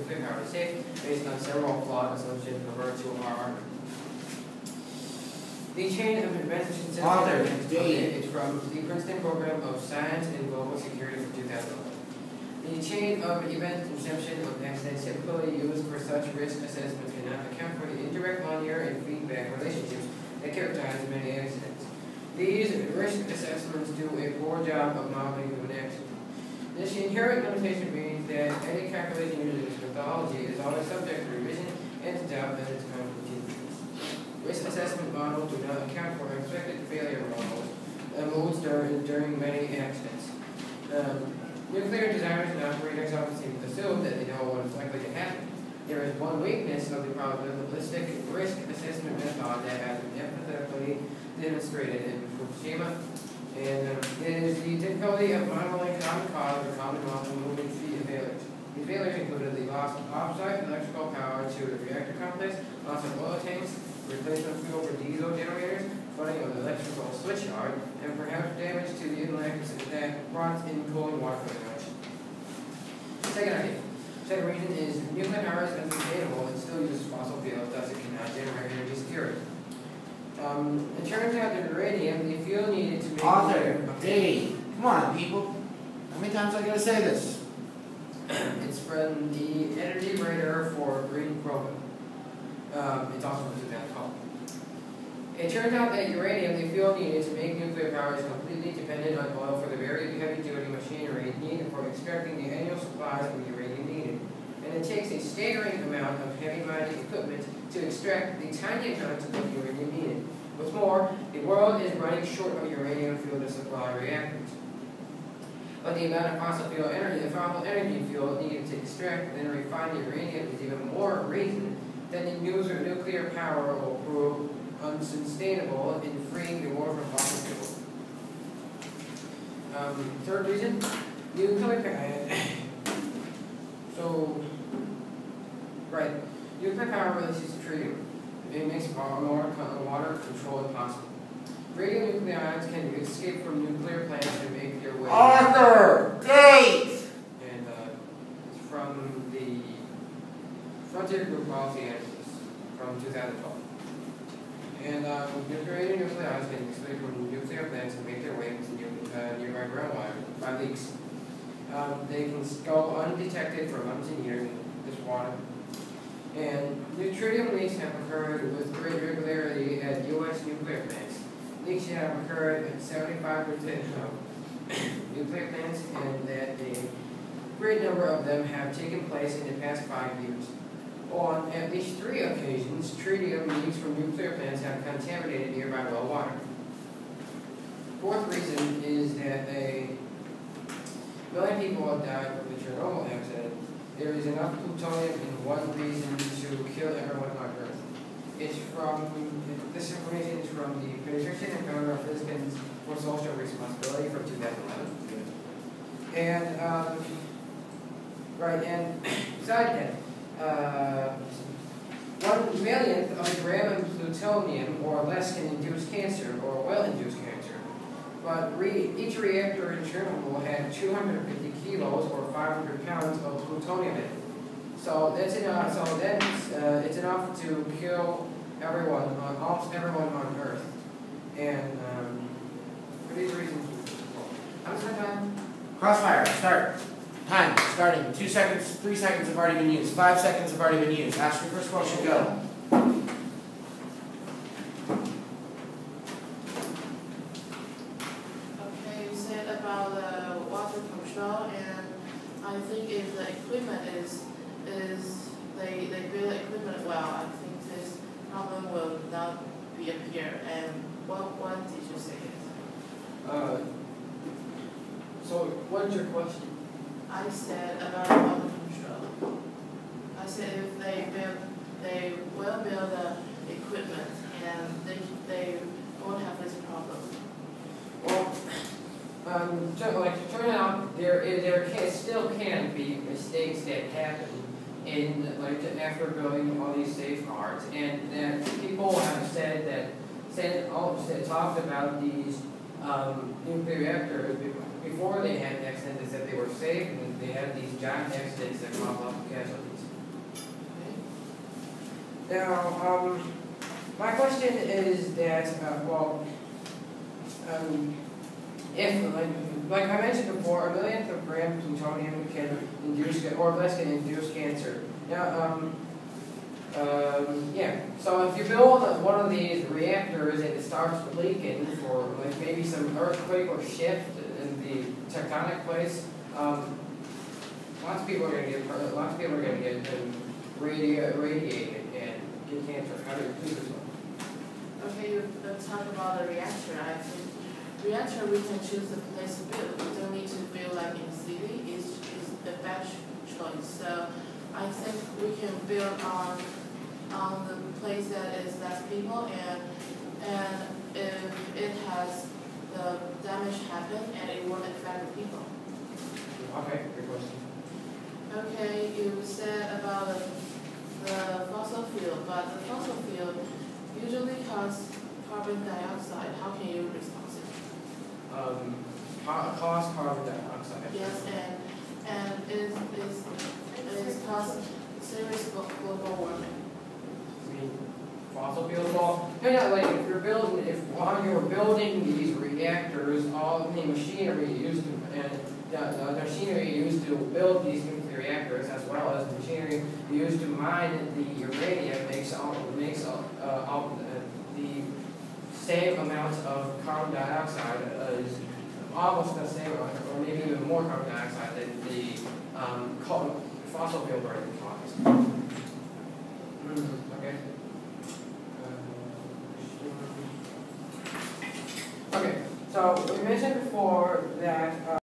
nuclear power is safe based on several flawed assumptions referred to are. The chain of events is from the Princeton Program of Science and Global Security for 2011. The chain of event inception of accidents typically used for such risk assessments cannot account for the indirect linear and feedback relationships that characterize many accidents. These risk assessments do a poor job of modeling human accident. This inherent limitation means that any calculation using this methodology is always subject to revision and to doubt at its continuous. Risk assessment models do not account for expected failure modes during many accidents. Nuclear designers and operators often seem to assume that they know what is likely to happen. There is one weakness of the probabilistic risk assessment method that has been emphatically demonstrated in Fukushima, and it is the difficulty of modeling common cause or common moving failures. These failures included the loss of off-site electrical power to the reactor complex, loss of oil tanks, replacement fuel for diesel generators, flooding of the electrical switch yard, and perhaps damage to the inlet that brought in cooling water for the connection. Second idea. Second reason is nuclear power is unsustainable and still uses fossil fuels, thus it cannot generate energy security. It turns out that uranium, the fuel needed to make Dave, come on, people. How many times I gotta say this? It's from the energy radar for green chromium. It's also from 2012. It turns out that uranium, the fuel needed to make nuclear power, is completely dependent on oil for the very heavy-duty machinery needed for extracting the annual supplies of uranium needed. And it takes a staggering amount of heavy mining equipment to extract the tiny amounts of uranium needed. What's more, the world is running short of uranium fuel to supply reactors. But the amount of fossil energy fuel needed to extract and refine the uranium is even more reason that the use of nuclear power will prove unsustainable in freeing the world from fossil fuels. Third reason, nuclear nuclear power releases tritium. It makes water control impossible. Radionuclides can escape from nuclear plants and make their way. Arthur! Dave! And it's from the Frontier Group Policy Analysis from 2012. And radionuclides can escape from nuclear plants and make their way into nearby groundwater by leaks. They can go undetected for months and years in this water. And tritium leaks have occurred with great regularity at U.S. nuclear plants. Leaks have occurred at 75% of nuclear plants, and that a great number of them have taken place in the past 5 years. On at least 3 occasions, tritium leaks from nuclear plants have contaminated nearby well water. Fourth reason is that a million people have died from the Chernobyl accident. There is enough plutonium in one reason to kill everyone on Earth. This information is from the Pediatrician and Founder of Physicians for Social Responsibility from 2011. And, besides that, 1/1,000,000th of a gram of plutonium or less can induce cancer, or will induce cancer. But each reactor in Chernobyl had 250 kilos or 500 pounds of plutonium in it. So that's enough. It's enough to kill everyone, almost everyone on Earth. And for these reasons, how much time? Crossfire, start. Time, starting. 2 seconds, 3 seconds have already been used. 5 seconds have already been used. Ask your first question, go. Okay, you said about the water control, and I think if the equipment they build the equipment well, I think this problem will not be appear. And what did you say? So what is your question? I said about water control. I said if they will build the equipment and they won't have this problem. Well, turn out there still can be mistakes that happen in after building all these safeguards, and that people have talked about these nuclear reactors before they had accidents, that they were safe, and they had these giant accidents that caused lots of casualties. Now, my question is that, if, like I mentioned before, a millionth of gram plutonium can induce, or less can induce cancer. Now, yeah, so if you build one of these reactors and it starts leaking for like maybe some earthquake or shift in the tectonic plates, lots of people are going to get radiated and get cancer. How do you do this one? Okay, let's talk about the reactor. I think reactor we can choose the place to build. We don't need to build like in the city. It's the best choice. So I think we can build on the place that is less people, and if it has the damage happen and it won't affect the people. Okay, good question. Okay, you said about the fossil fuel, but the fossil fuel usually cause carbon dioxide. How can you respond to it? Cause carbon dioxide. Yes, and it is cause serious global warming. I mean, fossil fuels. Well, like while you're building these reactors, all the machinery used to the machinery used to build these nuclear reactors, as well as the machinery used to mine the uranium, makes the same amount of carbon dioxide is almost the same, or maybe even more carbon dioxide than the fossil fuel burning causes. Okay. Okay. So we mentioned before that